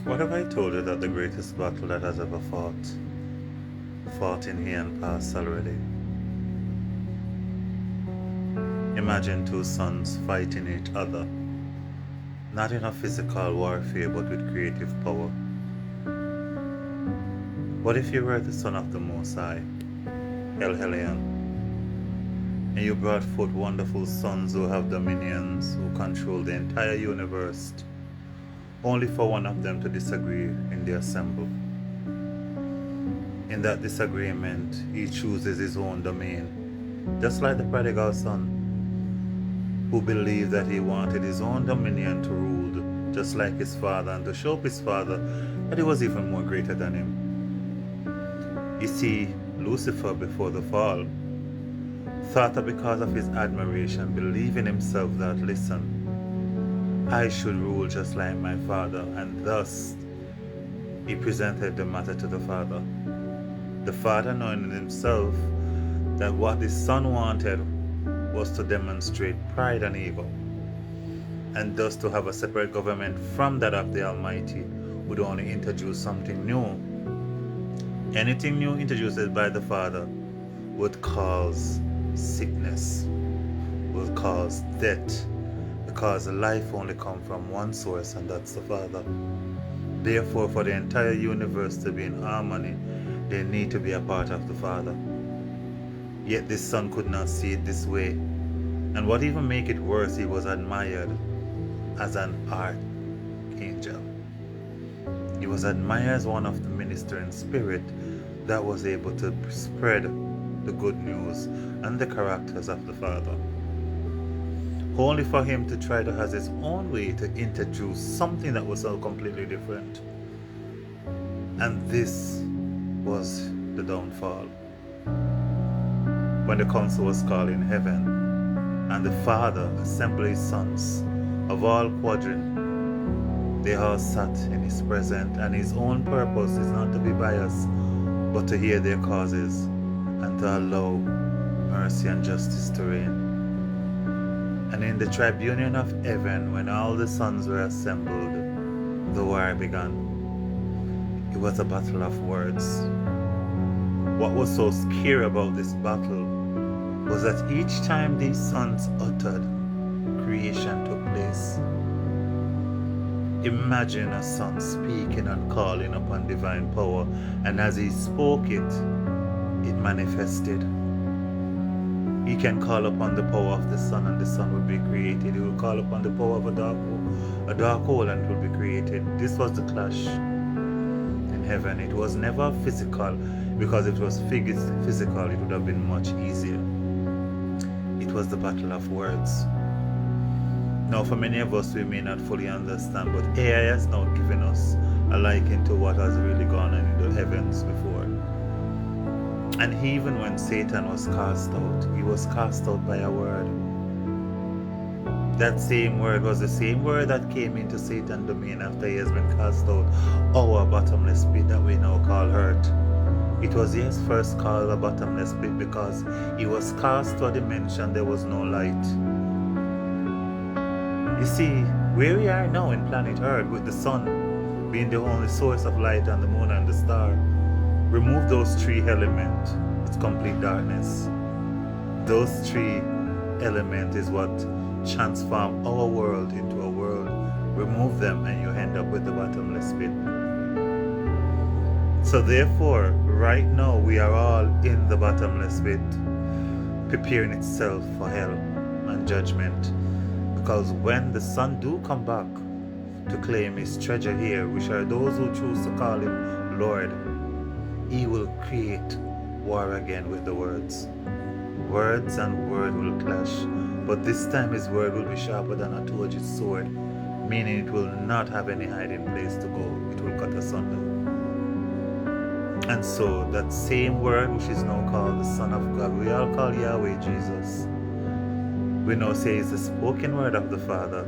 What if I told you that the greatest battle that has ever fought in here and passed already? Imagine two sons fighting each other, not in a physical warfare but with creative power. What if you were the son of the Most High, El Elyon, and you brought forth wonderful sons who have dominions, who control the entire universe, only for one of them to disagree in the assembly? In that disagreement, he chooses his own domain, just like the prodigal son, who believed that he wanted his own dominion to rule just like his father and to show his father that he was even more greater than him. You see, Lucifer, before the fall, thought that because of his admiration, believed in himself that, listen, I should rule just like my father, and thus he presented the matter to the father. The father, knowing in himself that what his son wanted was to demonstrate pride and ego, and thus to have a separate government from that of the Almighty, would only introduce something new. Anything new introduced by the Father would cause sickness, would cause death, because life only comes from one source, and that's the Father. Therefore, for the entire universe to be in harmony, they need to be a part of the Father. Yet this son could not see it this way. And what even made it worse, he was admired as an archangel. He was admired as one of the ministering spirit that was able to spread the good news and the characters of the Father. Only for him to try to have his own way to introduce something that was so completely different. And this was the downfall. When the council was called in heaven, and the Father assembled his sons of all quadrants, they all sat in his presence, and his own purpose is not to be biased, but to hear their causes and to allow mercy and justice to reign. And in the tribunal of heaven, when all the sons were assembled, the war began. It was a battle of words. What was so scary about this battle was that each time these sons uttered, creation took place. Imagine a son speaking and calling upon divine power, and as he spoke it, it manifested. He can call upon the power of the sun, and the sun will be created. He will call upon the power of a dark hole, and it will be created. This was the clash in heaven. It was never physical, because if it was physical, it would have been much easier. It was the battle of words. Now, for many of us, we may not fully understand, but AI has now given us a liking to what has really gone on in the heavens before. And even when Satan was cast out, he was cast out by a word. That same word was the same word that came into Satan's domain after he has been cast out, our bottomless pit that we now call hurt. It was first called a bottomless pit because he was cast to a dimension there was no light. You see, where we are now in planet Earth, with the sun being the only source of light and the moon and the star, remove those three elements, it's complete darkness. Those three elements is what transform our world into a world. Remove them and you end up with the bottomless pit. So therefore, right now we are all in the bottomless pit, preparing itself for hell and judgment. Because when the Son do come back to claim his treasure here, which are those who choose to call him Lord, he will create war again with the words. Words and word will clash, but this time his word will be sharper than a two-edged sword, meaning it will not have any hiding place to go. It will cut asunder. And so that same word, which is now called the Son of God, we all call Yahweh Jesus, we now say is the spoken word of the Father,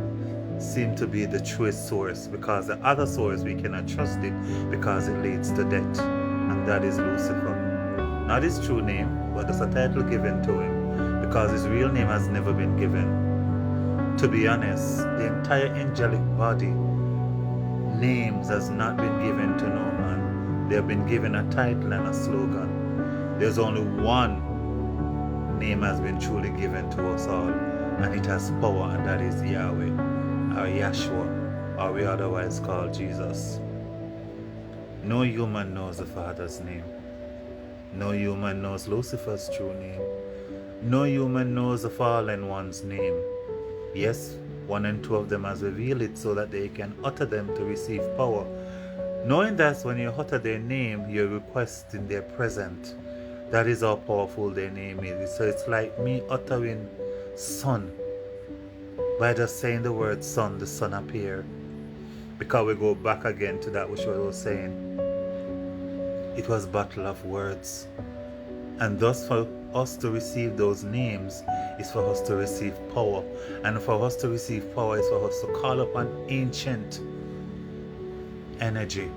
seem to be the truest source, because the other source we cannot trust it because it leads to death, and that is Lucifer. Not his true name, but as a title given to him, because his real name has never been given. To be honest, the entire angelic body Names has not been given to no man. They have been given a title and a slogan. There's only one name has been truly given to us all, and it has power, and that is Yahweh, or Yahshua, or we otherwise call Jesus. No human knows the Father's name. No human knows Lucifer's true name. No human knows the fallen one's name. Yes, one and two of them has revealed it so that they can utter them to receive power. Knowing that when you utter their name, you're requesting their present. That is how powerful their name is. So it's like me uttering son. By just saying the word son, the sun appear. Because we go back again to that which I was saying. It was battle of words. And thus for us to receive those names is for us to receive power. And for us to receive power is for us to call upon ancient energy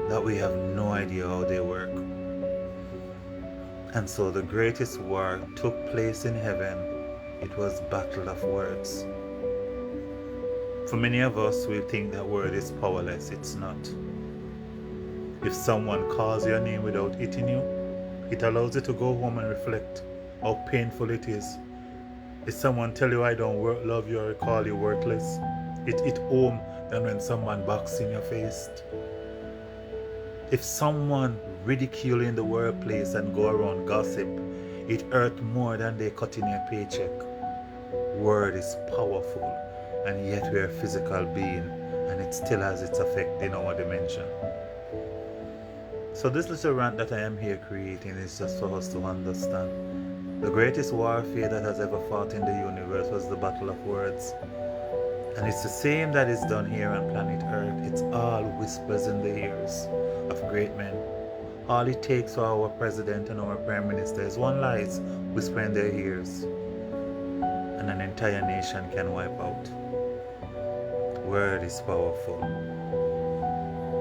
that we have no idea how they work. And so the greatest war took place in heaven. It was battle of words. For many of us, we think that word is powerless. It's not. If someone calls your name without hitting you, it allows you to go home and reflect how painful it is. If someone tell you I don't love you or call you worthless, it hit home than when someone backs in your face. If someone ridicule you in the workplace and go around gossip, it hurt more than they cutting your paycheck. Word is powerful, and yet we are a physical being, and it still has its effect in our dimension. So this little rant that I am here creating is just for us to understand. The greatest warfare that has ever fought in the universe was the battle of words. And it's the same that is done here on planet Earth. It's all whispers in the ears of great men. All it takes for our president and our prime minister is one lies whisper in their ears, and an entire nation can wipe out. Word is powerful.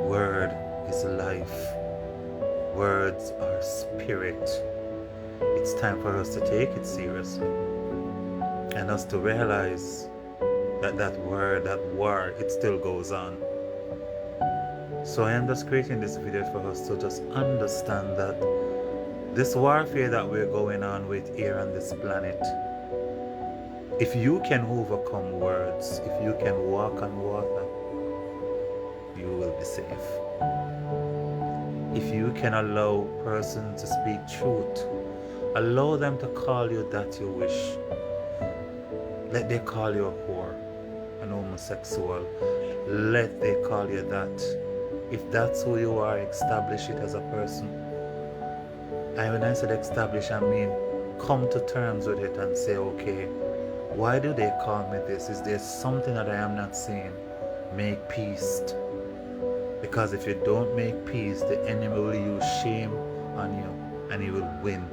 Word is life. Words are spirit. It's time for us to take it seriously and us to realize that word, that war, it still goes on. So I am just creating this video for us to just understand that this warfare that we're going on with here on this planet, if you can overcome words, if you can walk on water, you will be safe. If you can allow persons to speak truth, allow them to call you that you wish. Let they call you a whore, an homosexual. Let they call you that. If that's who you are, establish it as a person. And when I said establish, I mean come to terms with it and say, okay, why do they call me this? Is there something that I am not seeing? Make peace. Because if you don't make peace, the enemy will use shame on you and he will win.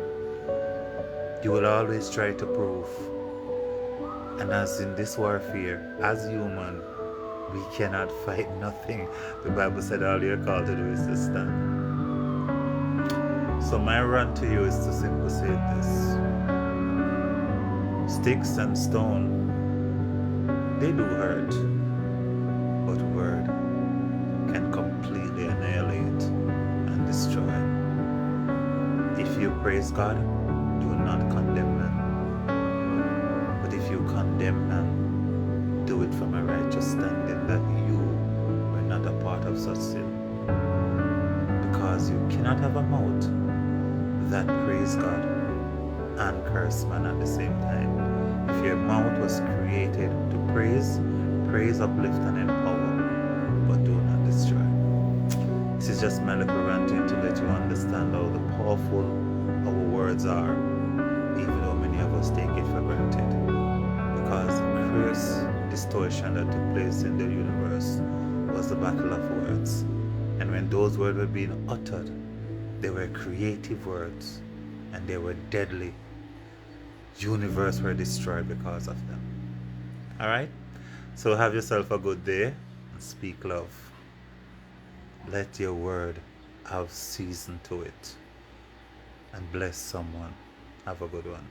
You will always try to prove. And as in this warfare, as human, we cannot fight nothing. The Bible said all you're called to do is to stand. So my rant to you is to simply say this. Sticks and stone, they do hurt, but word can completely annihilate and destroy. If you praise God, do not condemn man. But if you condemn man, do it from a righteous standing that you were not a part of such sin. Because you cannot have a mouth that praise God and curse man at the same time. If your mouth was created to praise, uplift and empower, but do not destroy. This is just my little ranting to let you understand how the powerful our words are, even though many of us take it for granted. Because the first distortion that took place in the universe was the battle of words. And when those words were being uttered, they were creative words and they were deadly. Universe were destroyed because of them. Alright? So have yourself a good day and speak love. Let your word have season to it and bless someone. Have a good one.